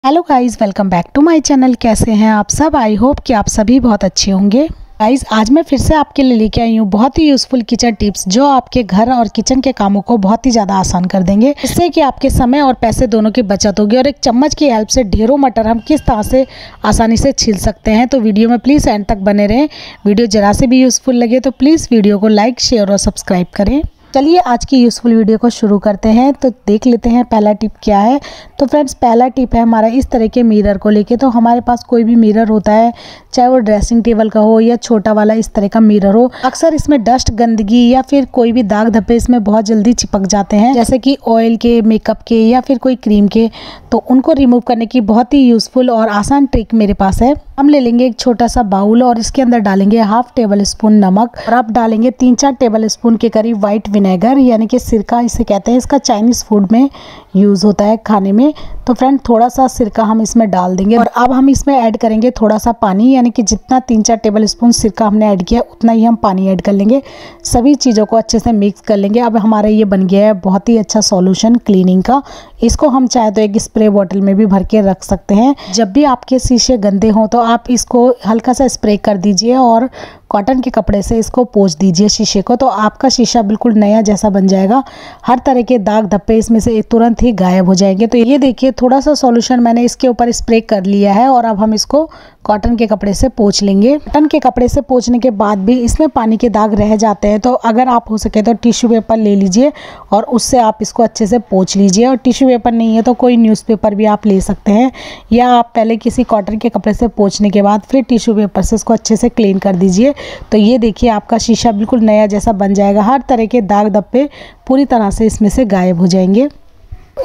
Hello guys, welcome back to my channel. कैसे हैं आप सब? आई होप कि आप सभी बहुत अच्छे होंगे। गाइस, आज मैं फिर से आपके लिए लेके आई हूँ बहुत ही यूज़फुल किचन टिप्स जो आपके घर और किचन के कामों को बहुत ही ज़्यादा आसान कर देंगे। इससे कि आपके समय और पैसे दोनों की बचत होगी और एक चम्मच की हेल्प से ढेरों मटर हम किस तरह से आसानी से छील सकते हैं। तो वीडियो में प्लीज़ एंड तक बने रहें। वीडियो जरा से भी यूज़फुल लगे तो प्लीज़ वीडियो को लाइक, शेयर और सब्सक्राइब करें। चलिए आज की यूज़फुल वीडियो को शुरू करते हैं। तो देख लेते हैं पहला टिप क्या है। तो फ्रेंड्स, पहला टिप है हमारा इस तरह के मिरर को लेके। तो हमारे पास कोई भी मिरर होता है, चाहे वो ड्रेसिंग टेबल का हो या छोटा वाला इस तरह का मिरर हो, अक्सर इसमें डस्ट, गंदगी या फिर कोई भी दाग धब्बे इसमें बहुत जल्दी चिपक जाते हैं, जैसे कि ऑयल के, मेकअप के या फिर कोई क्रीम के। तो उनको रिमूव करने की बहुत ही यूज़फुल और आसान ट्रिक मेरे पास है। हम ले लेंगे एक छोटा सा बाउल और इसके अंदर डालेंगे हाफ टेबल स्पून नमक और आप डालेंगे 3-4 टेबल स्पून के करीब वाइट विनेगर यानी कि सिरका इसे कहते हैं। इसका चाइनीज़ फूड में यूज़ होता है खाने में। तो फ्रेंड, थोड़ा सा सिरका हम इसमें डाल देंगे और अब हम इसमें ऐड करेंगे थोड़ा सा पानी, यानी कि जितना 3-4 टेबल स्पून सिरका हमने ऐड किया उतना ही हम पानी ऐड कर लेंगे। सभी चीज़ों को अच्छे से मिक्स कर लेंगे। अब हमारा ये बन गया है बहुत ही अच्छा सॉल्यूशन क्लीनिंग का। इसको हम चाहे तो एक स्प्रे बॉटल में भी भर के रख सकते हैं। जब भी आपके शीशे गंदे हों तो आप इसको हल्का सा स्प्रे कर दीजिए और कॉटन के कपड़े से इसको पोंछ दीजिए शीशे को, तो आपका शीशा बिल्कुल नया जैसा बन जाएगा। हर तरह के दाग धब्बे इसमें से तुरंत ही गायब हो जाएंगे। तो ये देखिए, थोड़ा सा सॉल्यूशन मैंने इसके ऊपर स्प्रे कर लिया है और अब हम इसको कॉटन के कपड़े से पोंछ लेंगे। कॉटन के कपड़े से पोंछने के बाद भी इसमें पानी के दाग रह जाते हैं, तो अगर आप हो सके तो टिश्यू पेपर ले लीजिए और उससे आप इसको अच्छे से पोंछ लीजिए। और टिश्यू पेपर नहीं है तो कोई न्यूज़पेपर भी आप ले सकते हैं, या आप पहले किसी कॉटन के कपड़े से पोंछने के बाद फिर टिश्यू पेपर से इसको अच्छे से क्लीन कर दीजिए। तो ये देखिए, आपका शीशा बिल्कुल नया जैसा बन जाएगा। हर तरह के दाग धब्बे पूरी तरह से इसमें से गायब हो जाएंगे।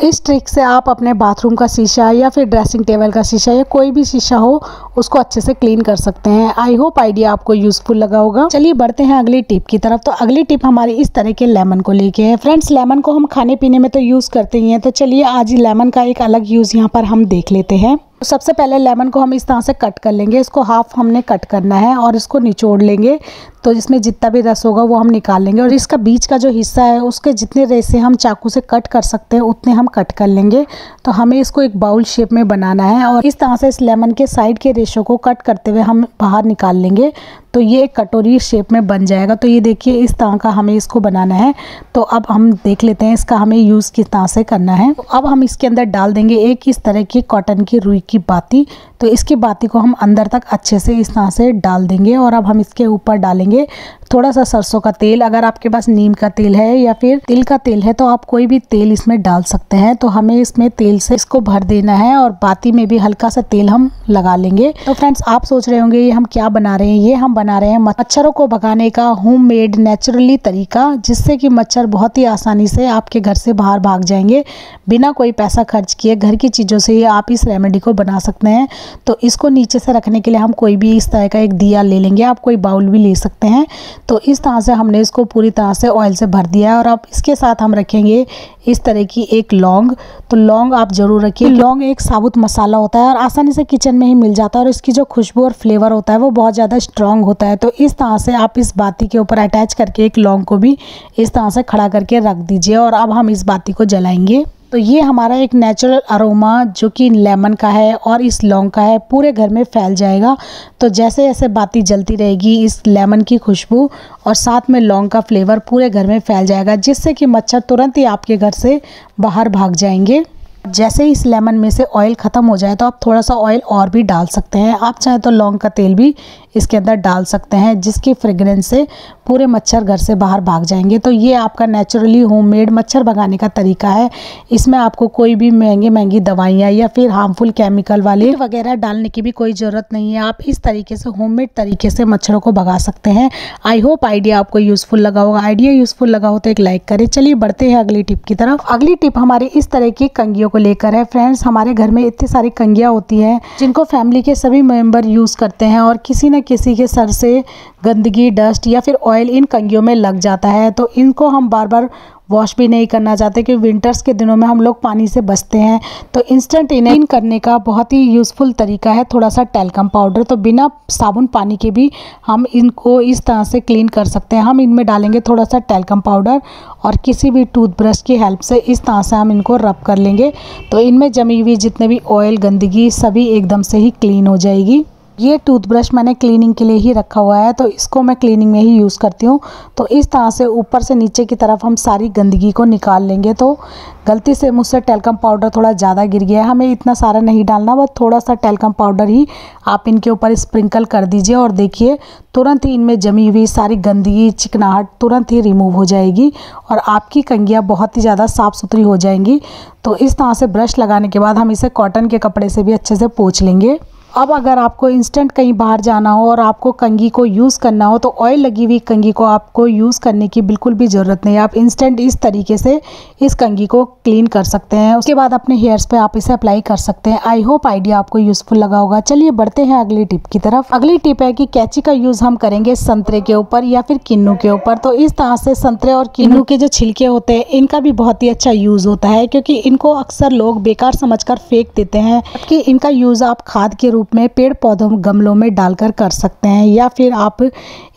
इस ट्रिक से आप अपने बाथरूम का शीशा या फिर ड्रेसिंग टेबल का शीशा या कोई भी शीशा हो उसको अच्छे से क्लीन कर सकते हैं। आई होप आइडिया आपको यूजफुल लगा होगा। चलिए बढ़ते हैं अगली टिप की तरफ। तो अगली टिप हमारी इस तरह के लेमन को लेके है। फ्रेंड्स, लेमन को हम खाने पीने में तो यूज़ करते ही हैं, तो चलिए आज लेमन का एक अलग यूज़ यहाँ पर हम देख लेते हैं। तो सबसे पहले लेमन को हम इस तरह से कट कर लेंगे। इसको हाफ हमने कट करना है और इसको निचोड़ लेंगे। तो इसमें जितना भी रस होगा वो हम निकाल लेंगे और इसका बीच का जो हिस्सा है उसके जितने रेशे हम चाकू से कट कर सकते हैं उतने हम कट कर लेंगे। तो हमें इसको एक बाउल शेप में बनाना है और इस तरह से इस लेमन के साइड के रेशों को कट करते हुए हम बाहर निकाल लेंगे। तो ये एक कटोरी शेप में बन जाएगा। तो ये देखिए, इस तरह का हमें इसको बनाना है। तो अब हम देख लेते हैं इसका हमें यूज़ किस तरह से करना है। तो अब हम इसके अंदर डाल देंगे एक इस तरह की कॉटन की रुई की बाती। तो इसकी बाती को हम अंदर तक अच्छे से इस तरह से डाल देंगे और अब हम इसके ऊपर डालेंगे थोड़ा सा सरसों का तेल। अगर आपके पास नीम का तेल है या फिर तिल का तेल है तो आप कोई भी तेल इसमें डाल सकते हैं। तो हमें इसमें तेल से इसको भर देना है और बाती में भी हल्का सा तेल हम लगा लेंगे। तो फ्रेंड्स, आप सोच रहे होंगे ये हम क्या बना रहे हैं। ये हम बना रहे हैं मच्छरों को भगाने का होममेड नेचुरली तरीका, जिससे कि मच्छर बहुत ही आसानी से आपके घर से बाहर भाग जाएंगे। बिना कोई पैसा खर्च किए घर की चीज़ों से आप इस रेमेडी को बना सकते हैं। तो इसको नीचे से रखने के लिए हम कोई भी इस तरह का एक दिया ले लेंगे। आप कोई बाउल भी ले सकते हैं। तो इस तरह से हमने इसको पूरी तरह से ऑयल से भर दिया है और अब इसके साथ हम रखेंगे इस तरह की एक लौंग। तो लौंग आप ज़रूर रखिए। लौंग एक साबुत मसाला होता है और आसानी से किचन में ही मिल जाता है और इसकी जो खुशबू और फ्लेवर होता है वो बहुत ज़्यादा स्ट्रॉन्ग होता है। तो इस तरह से आप इस बाती के ऊपर अटैच करके एक लौंग को भी इस तरह से खड़ा करके रख दीजिए और अब हम इस बाती को जलाएंगे। तो ये हमारा एक नेचुरल अरोमा जो कि लेमन का है और इस लौंग का है पूरे घर में फैल जाएगा। तो जैसे जैसे बाती जलती रहेगी इस लेमन की खुशबू और साथ में लौंग का फ्लेवर पूरे घर में फैल जाएगा, जिससे कि मच्छर तुरंत ही आपके घर से बाहर भाग जाएंगे। जैसे इस लेमन में से ऑयल ख़त्म हो जाए तो आप थोड़ा सा ऑयल और भी डाल सकते हैं। आप चाहे तो लौंग का तेल भी इसके अंदर डाल सकते हैं, जिसकी फ्रेगरेंस से पूरे मच्छर घर से बाहर भाग जाएंगे। तो ये आपका नेचुरली होममेड मच्छर भगाने का तरीका है। इसमें आपको कोई भी महंगी दवाइयाँ या फिर हार्मफुल केमिकल वाले वगैरह डालने की भी कोई ज़रूरत नहीं है। आप इस तरीके से होममेड तरीके से मच्छरों को भगा सकते हैं। आई होप आइडिया आपको यूज़फुल लगा होगा। आइडिया यूज़फुल लगा हो तो एक लाइक करें। चलिए बढ़ते हैं अगली टिप की तरफ। अगली टिप हमारी इस तरह की कंघियों को लेकर है। फ्रेंड्स, हमारे घर में इतनी सारी कंघियाँ होती हैं जिनको फैमिली के सभी मेंबर यूज़ करते हैं और किसी न किसी के सर से गंदगी, डस्ट या फिर ऑयल इन कंघियों में लग जाता है। तो इनको हम बार बार वॉश भी नहीं करना चाहते क्योंकि विंटर्स के दिनों में हम लोग पानी से बचते हैं। तो इंस्टेंट इन्हें क्लीन करने का बहुत ही यूज़फुल तरीका है थोड़ा सा टैल्कम पाउडर। तो बिना साबुन पानी के भी हम इनको इस तरह से क्लीन कर सकते हैं। हम इनमें डालेंगे थोड़ा सा टैल्कम पाउडर और किसी भी टूथब्रश की हेल्प से इस तरह से हम इनको रब कर लेंगे। तो इनमें जमी हुई जितने भी ऑयल, गंदगी सभी एकदम से ही क्लीन हो जाएगी। ये टूथब्रश मैंने क्लीनिंग के लिए ही रखा हुआ है, तो इसको मैं क्लीनिंग में ही यूज़ करती हूँ। तो इस तरह से ऊपर से नीचे की तरफ हम सारी गंदगी को निकाल लेंगे। तो गलती से मुझसे टैल्कम पाउडर थोड़ा ज़्यादा गिर गया है, हमें इतना सारा नहीं डालना, बस थोड़ा सा टैल्कम पाउडर ही आप इनके ऊपर स्प्रिंकल कर दीजिए और देखिए तुरंत ही इनमें जमी हुई सारी गंदगी, चिकनाहट तुरंत ही रिमूव हो जाएगी और आपकी कंघियाँ बहुत ही ज़्यादा साफ़ सुथरी हो जाएंगी। तो इस तरह से ब्रश लगाने के बाद हम इसे कॉटन के कपड़े से भी अच्छे से पोंछ लेंगे। अब अगर आपको इंस्टेंट कहीं बाहर जाना हो और आपको कंघी को यूज़ करना हो तो ऑयल लगी हुई कंघी को आपको यूज़ करने की बिल्कुल भी ज़रूरत नहीं है। आप इंस्टेंट इस तरीके से इस कंघी को क्लीन कर सकते हैं। उसके बाद अपने हेयर्स पे आप इसे अप्लाई कर सकते हैं। आई होप आइडिया आपको यूज़फुल लगा होगा। चलिए बढ़ते हैं अगली टिप की तरफ। अगली टिप है कि कैंची का यूज़ हम करेंगे संतरे के ऊपर या फिर किन्नू के ऊपर। तो इस तरह से संतरे और किन्नू के जो छिलके होते हैं इनका भी बहुत ही अच्छा यूज़ होता है, क्योंकि इनको अक्सर लोग बेकार समझकर फेंक देते हैं। कि इनका यूज़ आप खाद के रूप में पेड़ पौधों गमलों में डालकर कर सकते हैं, या फिर आप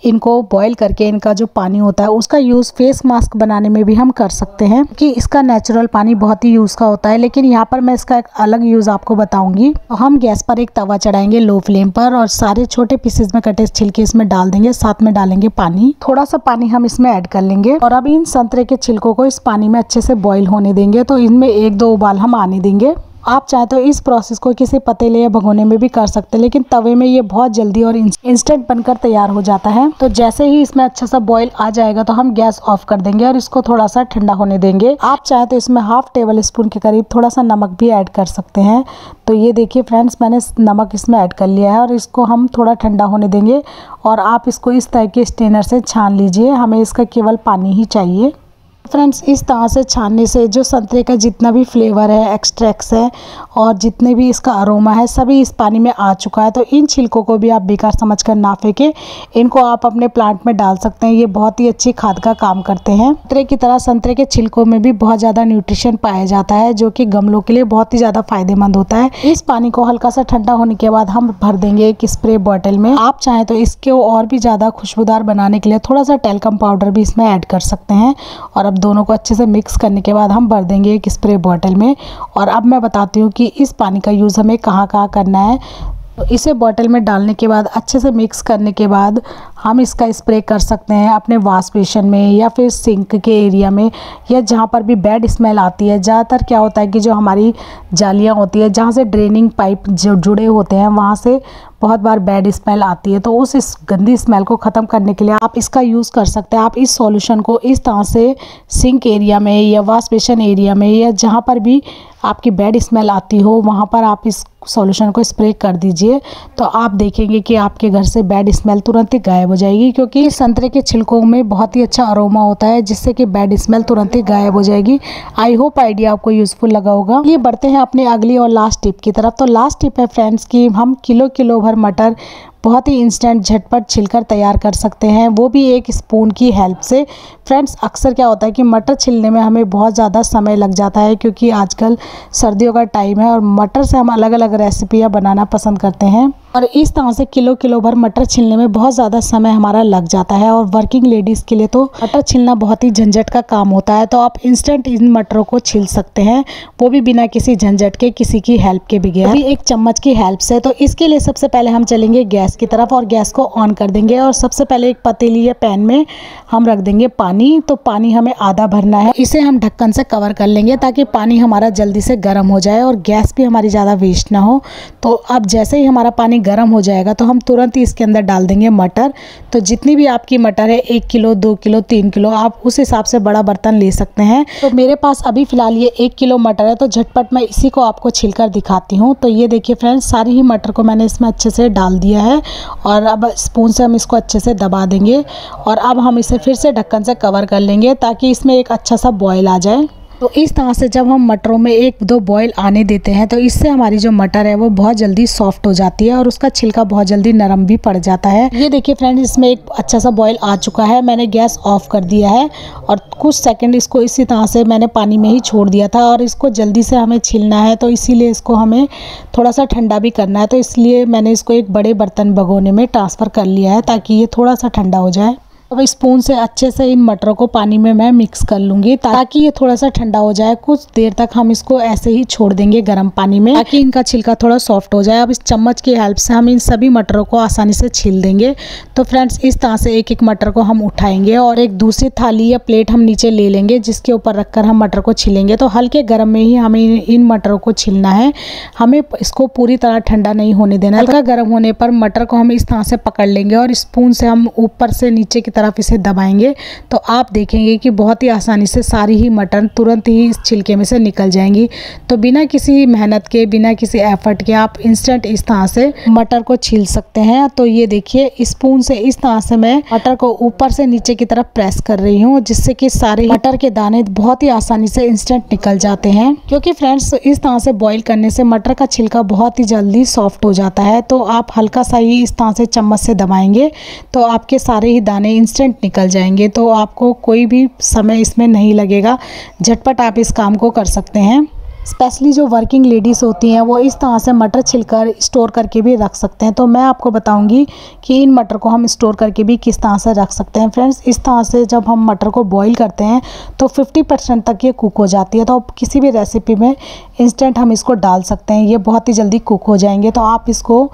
इनको बॉईल करके इनका जो पानी होता है उसका यूज़ फेस मास्क बनाने में भी हम कर सकते हैं, कि इसका नेचुरल पानी बहुत ही यूज़ का होता है। लेकिन यहाँ पर मैं इसका एक अलग यूज़ आपको बताऊंगी। तो हम गैस पर एक तवा चढ़ाएंगे लो फ्लेम पर और सारे छोटे पीसेस में कटे छिलके इसमें डाल देंगे। साथ में डालेंगे पानी, थोड़ा सा पानी हम इसमें ऐड कर लेंगे और अब इन संतरे के छिलकों को इस पानी में अच्छे से बॉईल होने देंगे। तो इनमें 1-2 उबाल हम आने देंगे। आप चाहे तो इस प्रोसेस को किसी पतीले या भगोने में भी कर सकते हैं, लेकिन तवे में ये बहुत जल्दी और इंस्टेंट बनकर तैयार हो जाता है। तो जैसे ही इसमें अच्छा सा बॉईल आ जाएगा तो हम गैस ऑफ कर देंगे और इसको थोड़ा सा ठंडा होने देंगे। आप चाहे तो इसमें ½ टेबल स्पून के करीब थोड़ा सा नमक भी ऐड कर सकते हैं। तो ये देखिए फ्रेंड्स, मैंने नमक इसमें ऐड कर लिया है और इसको हम थोड़ा ठंडा होने देंगे। और आप इसको इस तरह के स्ट्रेनर से छान लीजिए, हमें इसका केवल पानी ही चाहिए। फ्रेंड्स, इस तरह से छानने से जो संतरे का जितना भी फ्लेवर है, एक्सट्रैक्ट्स है और जितने भी इसका अरोमा है सभी इस पानी में आ चुका है। तो इन छिलकों को भी आप बेकार समझकर ना फेंकें, इनको आप अपने प्लांट में डाल सकते हैं। ये बहुत ही अच्छी खाद का काम करते हैं। संतरे की तरह संतरे के छिलकों में भी बहुत ज़्यादा न्यूट्रिशन पाया जाता है, जो कि गमलों के लिए बहुत ही ज़्यादा फायदेमंद होता है। इस पानी को हल्का सा ठंडा होने के बाद हम भर देंगे एक स्प्रे बॉटल में। आप चाहें तो इसको और भी ज़्यादा खुशबूदार बनाने के लिए थोड़ा सा टैल्कम पाउडर भी इसमें ऐड कर सकते हैं। और अब दोनों को अच्छे से मिक्स करने के बाद हम भर देंगे एक स्प्रे बॉटल में। और अब मैं बताती हूँ कि इस पानी का यूज़ हमें कहाँ कहाँ करना है। तो इसे बॉटल में डालने के बाद अच्छे से मिक्स करने के बाद हम इसका स्प्रे कर सकते हैं अपने वॉश बेसिन में या फिर सिंक के एरिया में, या जहाँ पर भी बैड स्मेल आती है। ज़्यादातर क्या होता है कि जो हमारी जालियाँ होती है, जहाँ से ड्रेनिंग पाइप जो जुड़े होते हैं, वहाँ से बहुत बार बैड स्मेल आती है। तो उस इस गंदी स्मेल को ख़त्म करने के लिए आप इसका यूज़ कर सकते हैं। आप इस सॉल्यूशन को इस तरह से सिंक एरिया में या वॉश बेसिन एरिया में या जहाँ पर भी आपकी बैड स्मेल आती हो वहाँ पर आप इस सॉल्यूशन को स्प्रे कर दीजिए। तो आप देखेंगे कि आपके घर से बैड स्मेल तुरंत ही गायब हो जाएगी, क्योंकि संतरे के छिलकों में बहुत ही अच्छा अरोमा होता है जिससे कि बैड स्मेल तुरंत ही गायब हो जाएगी। आई होप आइडिया आपको यूज़फुल लगा होगा। ये बढ़ते हैं अपनी अगली और लास्ट टिप की तरफ। तो लास्ट टिप है फ्रेंड्स कि हम किलो भर मटर बहुत ही इंस्टेंट झटपट छिलकर तैयार कर सकते हैं, वो भी एक स्पून की हेल्प से। फ्रेंड्स, अक्सर क्या होता है कि मटर छिलने में हमें बहुत ज़्यादा समय लग जाता है, क्योंकि आजकल सर्दियों का टाइम है और मटर से हम अलग अलग रेसिपियाँ बनाना पसंद करते हैं। और इस तरह से किलो भर मटर छिलने में बहुत ज़्यादा समय हमारा लग जाता है और वर्किंग लेडीज़ के लिए तो मटर छिलना बहुत ही झंझट का काम होता है। तो आप इंस्टेंट इन मटरों को छिल सकते हैं, वो भी बिना किसी झंझट के, किसी की हेल्प के बगैर, भी एक चम्मच की हेल्प से। तो इसके लिए सबसे पहले हम चलेंगे गैस की तरफ और गैस को ऑन कर देंगे और सबसे पहले एक पतीली या पैन में हम रख देंगे पानी। तो पानी हमें आधा भरना है, इसे हम ढक्कन से कवर कर लेंगे ताकि पानी हमारा जल्दी से गर्म हो जाए और गैस भी हमारी ज़्यादा वेस्ट ना हो। तो अब जैसे ही हमारा पानी गर्म हो जाएगा तो हम तुरंत ही इसके अंदर डाल देंगे मटर। तो जितनी भी आपकी मटर है, 1 किलो, 2 किलो, 3 किलो, आप उस हिसाब से बड़ा बर्तन ले सकते हैं। तो मेरे पास अभी फ़िलहाल ये 1 किलो मटर है, तो झटपट मैं इसी को आपको छिलकर दिखाती हूँ। तो ये देखिए फ्रेंड्स, सारी ही मटर को मैंने इसमें अच्छे से डाल दिया है और अब स्पून से हम इसको अच्छे से दबा देंगे और अब हम इसे फिर से ढक्कन से कवर कर लेंगे ताकि इसमें एक अच्छा सा बॉयल आ जाए। तो इस तरह से जब हम मटरों में एक दो बॉईल आने देते हैं तो इससे हमारी जो मटर है वो बहुत जल्दी सॉफ्ट हो जाती है और उसका छिलका बहुत जल्दी नरम भी पड़ जाता है। ये देखिए फ्रेंड्स, इसमें एक अच्छा सा बॉईल आ चुका है। मैंने गैस ऑफ कर दिया है और कुछ सेकंड इसको इसी तरह से मैंने पानी में ही छोड़ दिया था। और इसको जल्दी से हमें छीलना है तो इसीलिए इसको हमें थोड़ा सा ठंडा भी करना है, तो इसलिए मैंने इसको एक बड़े बर्तन भगोने में ट्रांसफ़र कर लिया है ताकि ये थोड़ा सा ठंडा हो जाए। अब स्पून से अच्छे से इन मटरों को पानी में मैं मिक्स कर लूँगी ताकि ये थोड़ा सा ठंडा हो जाए। कुछ देर तक हम इसको ऐसे ही छोड़ देंगे गर्म पानी में ताकि इनका छिलका थोड़ा सॉफ्ट हो जाए। अब इस चम्मच की हेल्प से हम इन सभी मटरों को आसानी से छील देंगे। तो फ्रेंड्स, इस तरह से एक एक मटर को हम उठाएंगे और एक दूसरी थाली या प्लेट हम नीचे ले लेंगे जिसके ऊपर रखकर हम मटर को छीलेंगे। तो हल्के गर्म में ही हमें इन मटरों को छीलना है, हमें इसको पूरी तरह ठंडा नहीं होने देना। हल्का गर्म होने पर मटर को हम इस तरह से पकड़ लेंगे और स्पून से हम ऊपर से नीचे की तरफ इसे दबाएंगे तो आप देखेंगे कि बहुत ही आसानी से सारी ही मटर तुरंत ही इस छिलके में से निकल जाएंगी। तो बिना किसी मेहनत के, बिना किसी एफर्ट के आप इंस्टेंट इस तरह से मटर को छील सकते हैं। तो ये देखिए, स्पून से इस तरह से मैं मटर को ऊपर से नीचे की तरफ प्रेस कर रही हूँ जिससे कि सारे मटर के दाने बहुत ही आसानी से इंस्टेंट निकल जाते हैं। क्योंकि फ्रेंड्स, इस तरह से बॉईल करने से मटर का छिलका बहुत ही जल्दी सॉफ्ट हो जाता है। तो आप हल्का सा ही इस तरह से चम्मच से दबाएंगे तो आपके सारे ही दाने इंस्टेंट निकल जाएंगे। तो आपको कोई भी समय इसमें नहीं लगेगा, झटपट आप इस काम को कर सकते हैं। स्पेशली जो वर्किंग लेडीज़ होती हैं वो इस तरह से मटर छिलकर स्टोर करके भी रख सकते हैं। तो मैं आपको बताऊंगी कि इन मटर को हम स्टोर करके भी किस तरह से रख सकते हैं। फ्रेंड्स, इस तरह से जब हम मटर को बॉईल करते हैं तो 50% तक ये कुक हो जाती है। तो किसी भी रेसिपी में इंस्टेंट हम इसको डाल सकते हैं, ये बहुत ही जल्दी कुक हो जाएंगे। तो आप इसको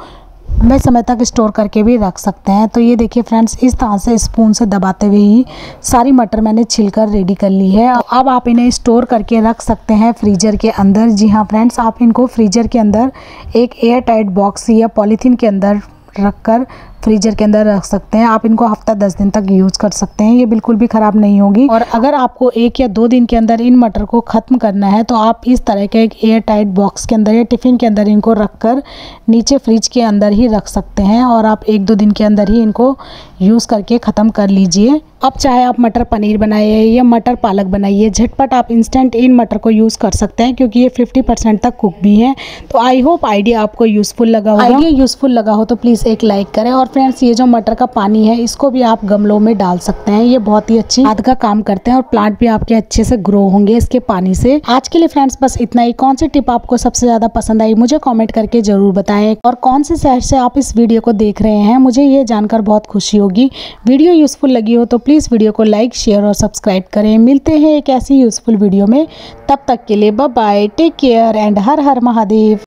लंबे समय तक स्टोर करके भी रख सकते हैं। तो ये देखिए फ्रेंड्स, इस तरह से स्पून से दबाते हुए ही सारी मटर मैंने छिलकर रेडी कर ली है। अब आप इन्हें स्टोर करके रख सकते हैं फ्रीजर के अंदर। जी हाँ फ्रेंड्स, आप इनको फ्रीजर के अंदर एक एयर टाइट बॉक्स या पॉलीथीन के अंदर रखकर फ्रीजर के अंदर रख सकते हैं। आप इनको हफ्ता 10 दिन तक यूज़ कर सकते हैं, ये बिल्कुल भी ख़राब नहीं होगी। और अगर आपको 1 या 2 दिन के अंदर इन मटर को ख़त्म करना है तो आप इस तरह के एक एयर टाइट बॉक्स के अंदर या टिफ़िन के अंदर इनको रखकर नीचे फ्रिज के अंदर ही रख सकते हैं और आप 1-2 दिन के अंदर ही इनको यूज़ करके ख़त्म कर लीजिए। अब चाहे आप मटर पनीर बनाइए या मटर पालक बनाइए, झटपट आप इंस्टेंट इन मटर को यूज़ कर सकते हैं क्योंकि ये 50% तक कुक भी हैं। तो आई होप आइडिया आपको यूज़फुल लगा होगा। आइडिया यूज़फुल लगा हो तो प्लीज़ एक लाइक करें। और फ्रेंड्स, ये जो मटर का पानी है इसको भी आप गमलों में डाल सकते हैं, ये बहुत ही अच्छी खाद का काम करते हैं और प्लांट भी आपके अच्छे से ग्रो होंगे इसके पानी से। आज के लिए फ्रेंड्स बस इतना ही। कौन सी टिप आपको सबसे ज़्यादा पसंद आई मुझे कॉमेंट करके ज़रूर बताएं और कौन से शहर से आप इस वीडियो को देख रहे हैं, मुझे ये जानकर बहुत खुशी होगी। वीडियो यूज़फुल लगी हो तो प्लीज़ वीडियो को लाइक, शेयर और सब्सक्राइब करें। मिलते हैं एक ऐसी यूज़फुल वीडियो में, तब तक के लिए bye bye, take care and Har Har Mahadev.